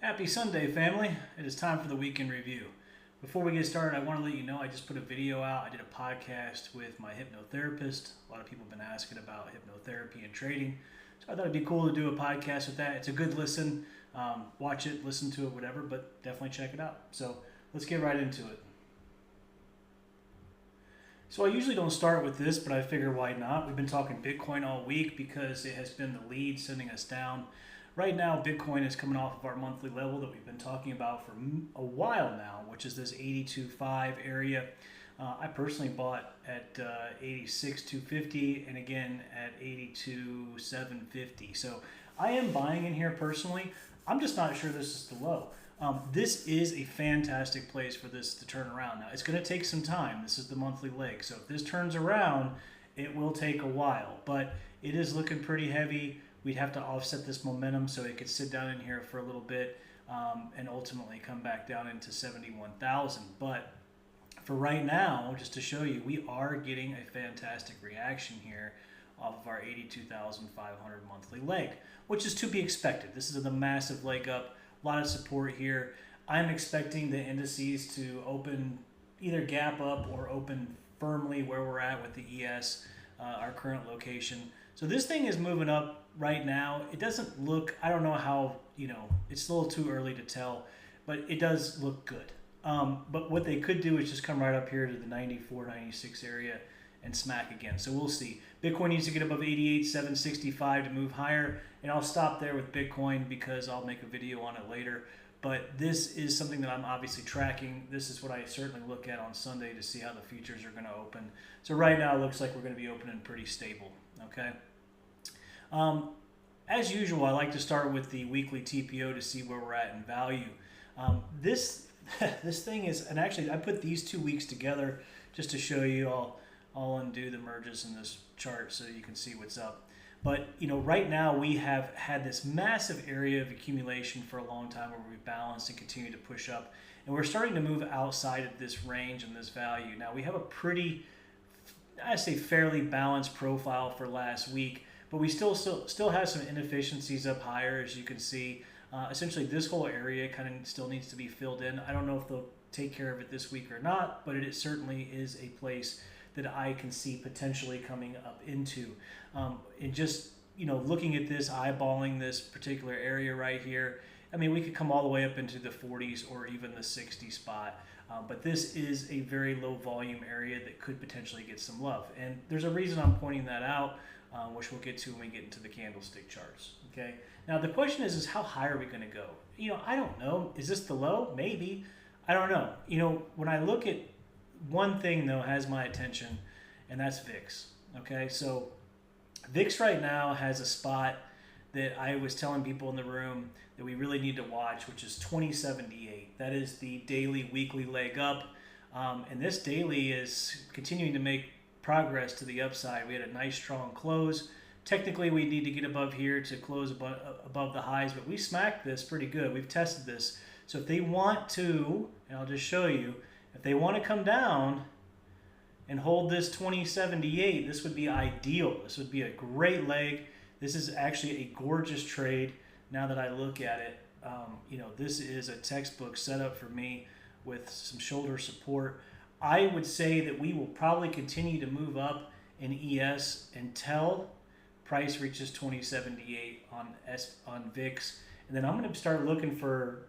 Happy Sunday, family. It is time for the weekend review. Before we get started, I want to let you know I just put a video out. I did a podcast with my hypnotherapist. A lot of people have been asking about hypnotherapy and trading. So I thought it'd be cool to do a podcast with that. It's a good listen. Watch it, listen to it, whatever, but definitely check it out. So let's get right into it. So I usually don't start with this, but I figure why not? We've been talking Bitcoin all week because it has been the lead sending us down. Right now, Bitcoin is coming off of our monthly level that we've been talking about for a while now, which is this 82.5 area. I personally bought at 86.250 and again at 82.750. So I am buying in here personally. I'm just not sure this is the low. This is a fantastic place for this to turn around. Now, it's going to take some time. This is the monthly leg. So if this turns around, it will take a while, but it is looking pretty heavy. We'd have to offset this momentum so it could sit down in here for a little bit and ultimately come back down into 71,000. But for right now, just to show you, we are getting a fantastic reaction here off of our 82,500 monthly leg, which is to be expected. This is a massive leg up, a lot of support here. I'm expecting the indices to open either gap up or open firmly where we're at with the ES, our current location. So this thing is moving up right now. It doesn't look, I don't know how, it's a little too early to tell, but it does look good. But what they could do is just come right up here to the 94, 96 area and smack again. So we'll see. Bitcoin needs to get above 88,765 to move higher. And I'll stop there with Bitcoin because I'll make a video on it later. But this is something that I'm obviously tracking. This is what I certainly look at on Sunday to see how the futures are going to open. So right now it looks like we're going to be opening pretty stable. Okay. As usual, I like to start with the weekly TPO to see where we're at in value. This this thing is, and actually I put these 2 weeks together just to show you. I'll undo the merges in this chart so you can see what's up. But right now we have had this massive area of accumulation for a long time where we've balanced and continue to push up, and we're starting to move outside of this range and this value. Now we have a pretty, I say, fairly balanced profile for last week. But we still have some inefficiencies up higher, as you can see. Essentially, this whole area kind of still needs to be filled in. I don't know if they'll take care of it this week or not, but it certainly is a place that I can see potentially coming up into. And just looking at this, eyeballing this particular area right here, I mean, we could come all the way up into the 40s or even the 60 spot. But this is a very low volume area that could potentially get some love. And there's a reason I'm pointing that out, which we'll get to when we get into the candlestick charts. Okay. Now the question is how high are we going to go? I don't know. Is this the low? Maybe. I don't know. When I look at one thing though has my attention, and that's VIX. Okay. So VIX right now has a spot that I was telling people in the room that we really need to watch, which is 2078. That is the daily, weekly leg up. And this daily is continuing to make progress to the upside. We had a nice, strong close. Technically, we need to get above here to close above the highs, but we smacked this pretty good. We've tested this. So if they want to, and I'll just show you, if they want to come down and hold this 2078, this would be ideal. This would be a great leg. This is actually a gorgeous trade now that I look at it. This is a textbook setup for me with some shoulder support. I would say that we will probably continue to move up in ES until price reaches 2078 on VIX. And then I'm going to start looking for,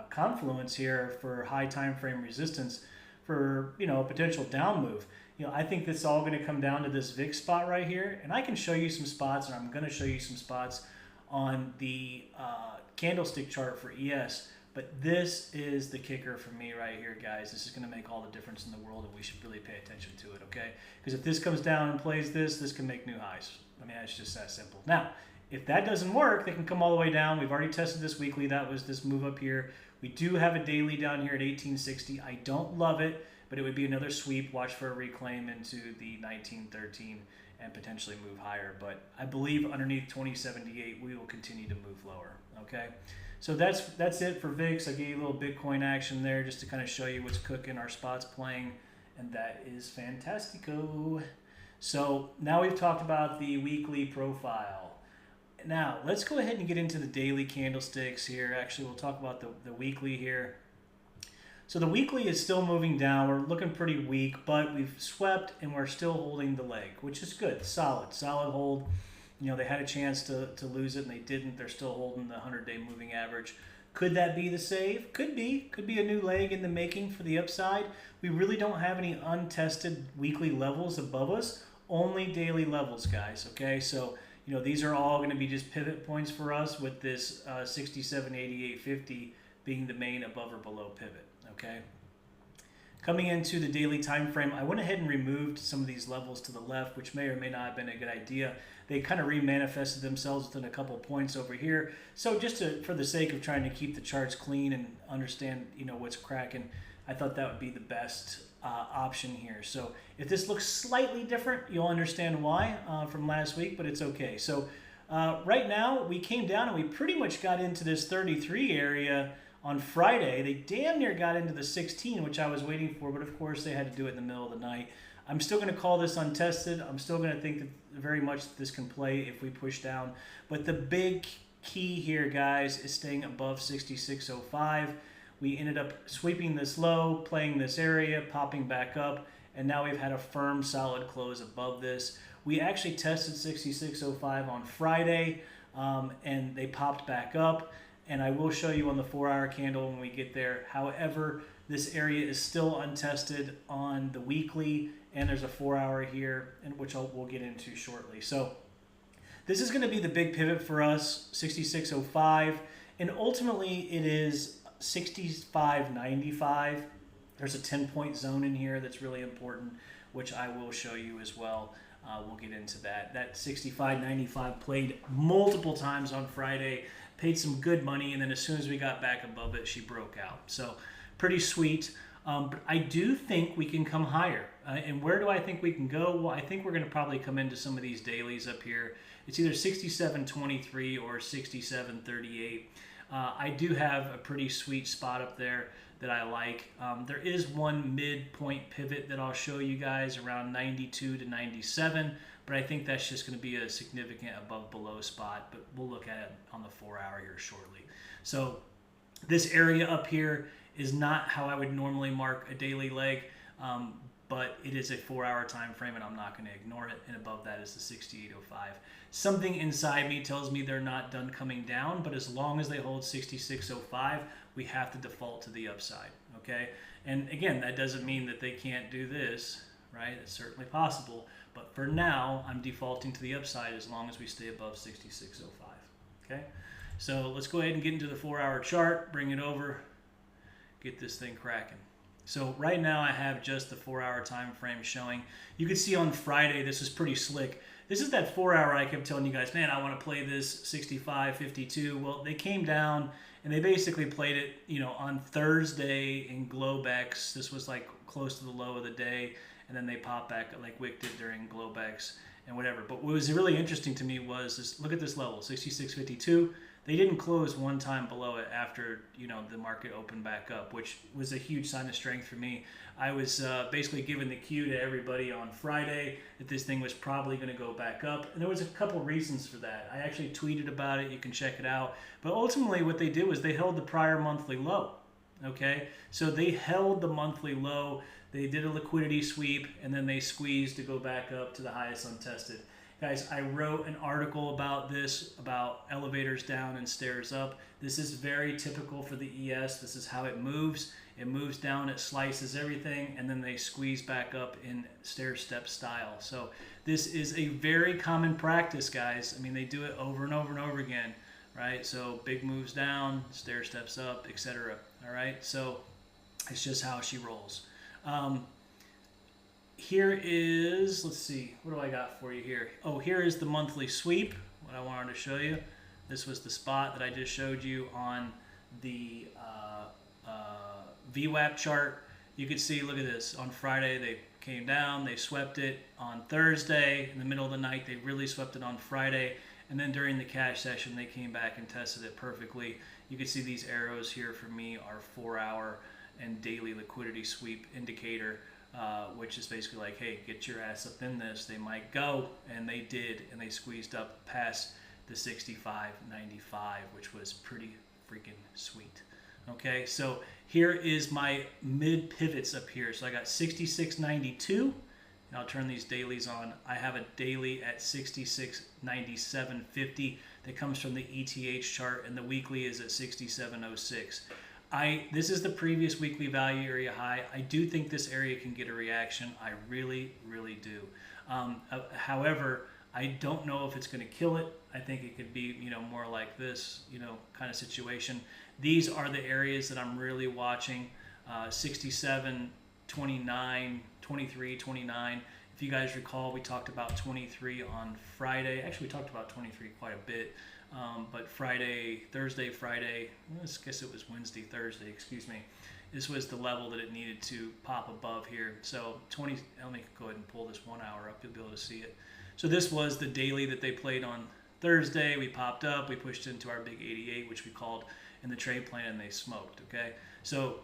confluence here for high time frame resistance for, a potential down move. I think this is all going to come down to this VIX spot right here. And I can show you some spots, and I'm going to show you some spots on the candlestick chart for ES. But this is the kicker for me right here, guys. This is going to make all the difference in the world, and we should really pay attention to it, okay? Because if this comes down and plays this can make new highs. I mean, it's just that simple. Now, if that doesn't work, they can come all the way down. We've already tested this weekly. That was this move up here. We do have a daily down here at 1860. I don't love it, but it would be another sweep. Watch for a reclaim into the 1913 and potentially move higher. But I believe underneath 2078, we will continue to move lower, okay? So that's it for VIX. I gave you a little Bitcoin action there just to kind of show you what's cooking, our spots playing, and that is fantastico. So now we've talked about the weekly profile. Now, let's go ahead and get into the daily candlesticks here. Actually, we'll talk about the weekly here. So the weekly is still moving down. We're looking pretty weak, but we've swept and we're still holding the leg, which is good. Solid hold. They had a chance to lose it and they didn't. They're still holding the 100-day moving average. Could that be the save? Could be. Could be a new leg in the making for the upside. We really don't have any untested weekly levels above us, only daily levels, guys. Okay, so these are all going to be just pivot points for us, with this 67.8850 being the main above or below pivot. Okay. Coming into the daily time frame, I went ahead and removed some of these levels to the left, which may or may not have been a good idea. They kind of remanifested themselves within a couple points over here. So just for the sake of trying to keep the charts clean and understand what's cracking, I thought that would be the best option here. So if this looks slightly different, you'll understand why from last week, but it's okay. So right now we came down and we pretty much got into this 33 area on Friday. They damn near got into the 16, which I was waiting for, but of course they had to do it in the middle of the night. I'm still going to call this untested. I'm still going to think that very much this can play if we push down. But the big key here, guys, is staying above 66.05. We ended up sweeping this low, playing this area, popping back up, and now we've had a firm, solid close above this. We actually tested 66.05 on Friday, and they popped back up. And I will show you on the 4-hour candle when we get there. However, this area is still untested on the weekly, and there's a 4-hour here, and which we'll get into shortly. So this is going to be the big pivot for us, 66.05, and ultimately it is 65.95. There's a 10-point zone in here that's really important, which I will show you as well. We'll get into that. That 65.95 played multiple times on Friday, paid some good money, and then as soon as we got back above it, she broke out. So pretty sweet. But I do think we can come higher. And where do I think we can go? Well, I think we're going to probably come into some of these dailies up here. It's either 67.23 or 67.38. I do have a pretty sweet spot up there that I like. There is one midpoint pivot that I'll show you guys around 92 to 97, but I think that's just going to be a significant above-below spot, but we'll look at it on the 4-hour here shortly. So this area up here is not how I would normally mark a daily leg, but it is a 4-hour time frame, and I'm not going to ignore it, and above that is the 68.05. Something inside me tells me they're not done coming down, but as long as they hold 66.05, we have to default to the upside, okay? And again, that doesn't mean that they can't do this, right? It's certainly possible, but for now, I'm defaulting to the upside as long as we stay above 66.05, okay? So let's go ahead and get into the 4-hour chart, bring it over, get this thing cracking. So right now I have just the 4-hour time frame showing. You can see on Friday, this is pretty slick. This is that 4-hour I kept telling you guys, man, I want to play this 65.52. Well, they came down and they basically played it, on Thursday in Globex. This was like close to the low of the day, and then they popped back, like wicked it during Globex and whatever. But what was really interesting to me was this, look at this level, 66.52. They didn't close one time below it after, the market opened back up, which was a huge sign of strength for me. I was basically giving the cue to everybody on Friday that this thing was probably going to go back up. And there was a couple reasons for that. I actually tweeted about it. You can check it out. But ultimately what they did was they held the prior monthly low. Okay? So they held the monthly low. They did a liquidity sweep, and then they squeezed to go back up to the highest untested. Guys, I wrote an article about this, about elevators down and stairs up. This is very typical for the ES. This is how it moves. It moves down, it slices everything, and then they squeeze back up in stair-step style. So this is a very common practice, guys. I mean, they do it over and over and over again, right? So big moves down, stair steps up, etc. All right, so it's just how she rolls. Here is, let's see, what do I got for you here? Oh, here is the monthly sweep, what I wanted to show you. This was the spot that I just showed you on the VWAP chart. You could see, look at this, on Friday they came down, they swept it. On Thursday, in the middle of the night, they really swept it on Friday. And then during the cash session, they came back and tested it perfectly. You can see these arrows here for me are 4-hour and daily liquidity sweep indicator. Which is basically like, hey, get your ass up in this. They might go, and they did, and they squeezed up past the 65.95, which was pretty freaking sweet. Okay, so here is my mid pivots up here. So I got 66.92, and I'll turn these dailies on. I have a daily at 66.97.50 that comes from the ETH chart, and the weekly is at 67.06. This is the previous weekly value area high. I do think this area can get a reaction. I really, really do. However, I don't know if it's going to kill it. I think it could be, more like this, kind of situation. These are the areas that I'm really watching. 67, 29, 23, 29. If you guys recall, we talked about 23 on Friday. Actually, we talked about 23 quite a bit. But Thursday, Friday, I guess it was Wednesday, Thursday, excuse me. This was the level that it needed to pop above here. So let me go ahead and pull this 1 hour up. You'll be able to see it. So this was the daily that they played on Thursday. We popped up, we pushed into our big 88, which we called in the trade plan, and they smoked, okay? So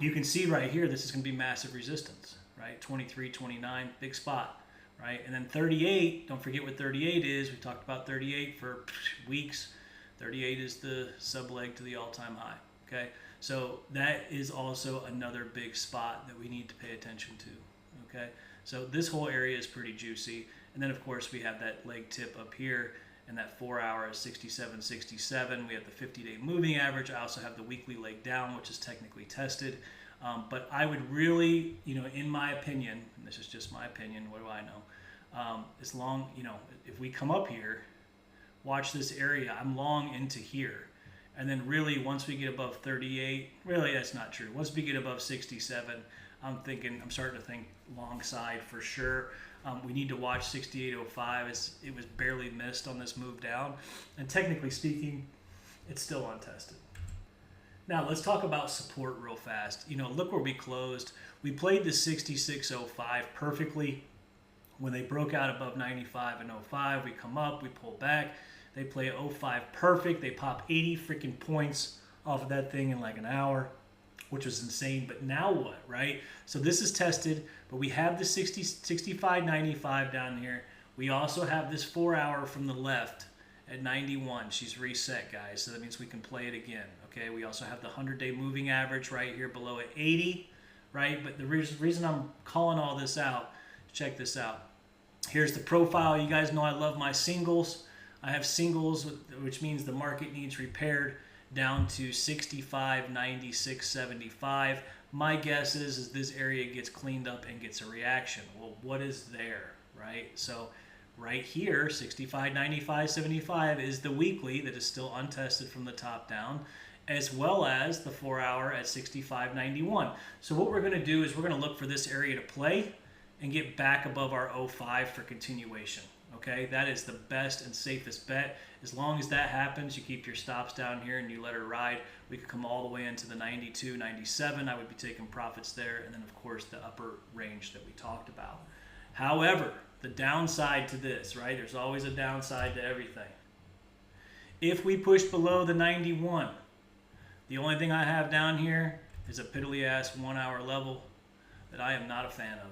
you can see right here, this is going to be massive resistance, right? 23, 29, big spot, right? And then 38, don't forget what 38 is. We talked about 38 for weeks. 38 is the sub leg to the all-time high, okay? So that is also another big spot that we need to pay attention to, okay? So this whole area is pretty juicy. And then, of course, we have that leg tip up here, and that 4 hour is 67.67. We have the 50-day moving average. I also have the weekly leg down, which is technically tested. But I would really, in my opinion, and this is just my opinion, what do I know? As long, if we come up here, watch this area. I'm long into here. And then really, once we get above 38, really that's not true. Once we get above 67, I'm starting to think long side for sure. We need to watch 68.05. It was barely missed on this move down. And technically speaking, it's still untested. Now let's talk about support real fast. Look where we closed. We played the 66.05 perfectly. When they broke out above 95 and 05, we come up, we pull back. They play 05 perfect. They pop 80 freaking points off of that thing in like an hour, which was insane. But now what, right? So this is tested, but we have the 65.95 down here. We also have this 4 hour from the left at 91. She's reset, guys. So that means we can play it again. Okay. We also have the 100-day moving average right here below at 80, right? But the reason I'm calling all this out, check this out. Here's the profile. You guys know I love my singles. I have singles, which means the market needs repaired down to 65.96.75. My guess is this area gets cleaned up and gets a reaction. Well, what is there, right? So right here, 65.95.75 is the weekly that is still untested from the top down, as well as the 4 hour at 65.91. So what we're going to do is we're going to look for this area to play and get back above our 05 for continuation. Okay, that is the best and safest bet. As long as that happens, you keep your stops down here and you let her ride. We could come all the way into the 92, 97. I would be taking profits there. And then, of course, the upper range that we talked about. However, the downside to this, right? There's always a downside to everything. If we push below the 91, the only thing I have down here is a piddly-ass 1 hour level that I am not a fan of.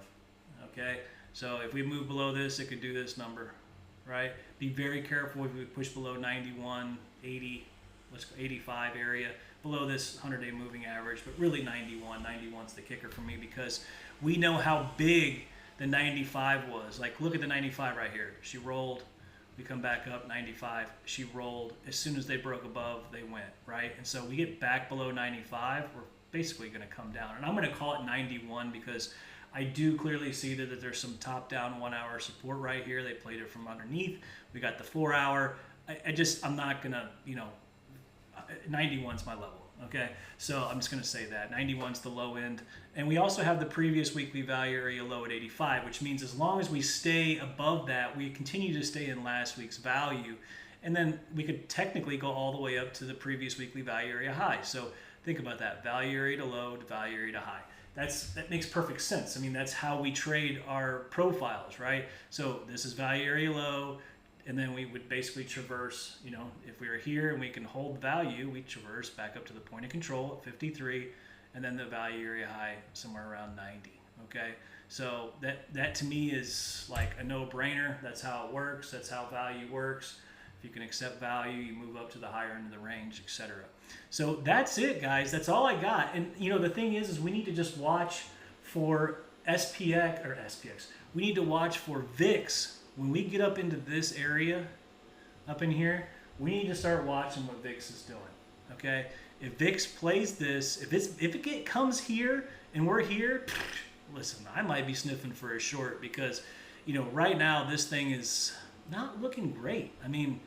Okay? So if we move below this, it could do this number, right? Be very careful if we push below 91, 80, let's go 85 area, below this 100-day moving average, but really 91. 91's the kicker for me because we know how big the 95 was. Like, look at the 95 right here. She rolled. We come back up, 95. She rolled. As soon as they broke above, they went, right? And so we get back below 95, we're basically going to come down. And I'm going to call it 91 because I do clearly see that there's some top-down 1 hour support right here. They played it from underneath. We got the 4 hour. I'm not going to, 91's my level, okay? So I'm just going to say that. 91's the low end. And we also have the previous weekly value area low at 85, which means as long as we stay above that, we continue to stay in last week's value. And then we could technically go all the way up to the previous weekly value area high. So think about that. Value area to low to value area to high. That makes perfect sense. I mean, that's how we trade our profiles, right? So this is value area low, and then we would basically traverse, if we were here and we can hold value, we traverse back up to the point of control at 53, and then the value area high somewhere around 90, okay? So that to me is like a no-brainer. That's how it works. That's how value works. If you can accept value, you move up to the higher end of the range, etc. So that's it, guys. That's all I got. And the thing is we need to just watch for SPX. We need to watch for VIX. When we get up into this area, up in here, we need to start watching what VIX is doing. Okay? If VIX plays this, if it comes here and we're here, listen, I might be sniffing for a short because, right now this thing is not looking great. I mean,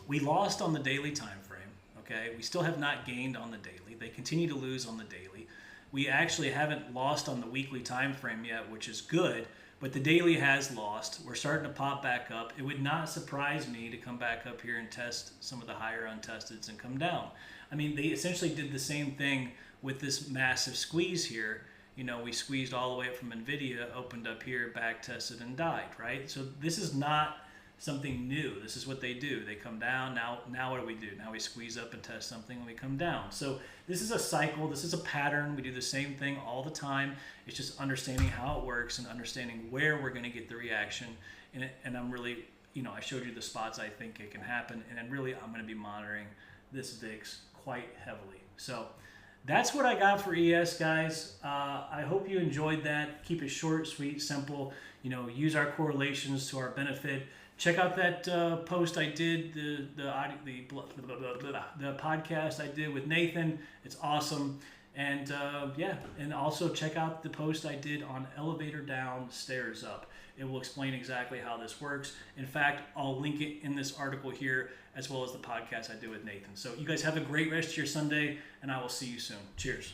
we lost on the daily time frame. Okay, we still have not gained on the daily. They continue to lose on the daily. We actually haven't lost on the weekly time frame yet, which is good, but the daily has lost. We're starting to pop back up. It would not surprise me to come back up here and test some of the higher untesteds and come down. I mean, they essentially did the same thing with this massive squeeze here. We squeezed all the way up from NVIDIA, opened up here, back tested, and died, right? So this is not something new. This is what they do. They come down. Now what do? Now we squeeze up and test something and we come down. So this is a cycle. This is a pattern. We do the same thing all the time. It's just understanding how it works and understanding where we're going to get the reaction. And I'm really, I showed you the spots I think it can happen. And then really I'm going to be monitoring this VIX quite heavily. So that's what I got for ES, guys. I hope you enjoyed that. Keep it short, sweet, simple. Use our correlations to our benefit. Check out that post I did, the podcast I did with Nathan. It's awesome. And and also check out the post I did on elevator down, stairs up. It will explain exactly how this works. In fact, I'll link it in this article here as well as the podcast I did with Nathan. So you guys have a great rest of your Sunday, and I will see you soon. Cheers.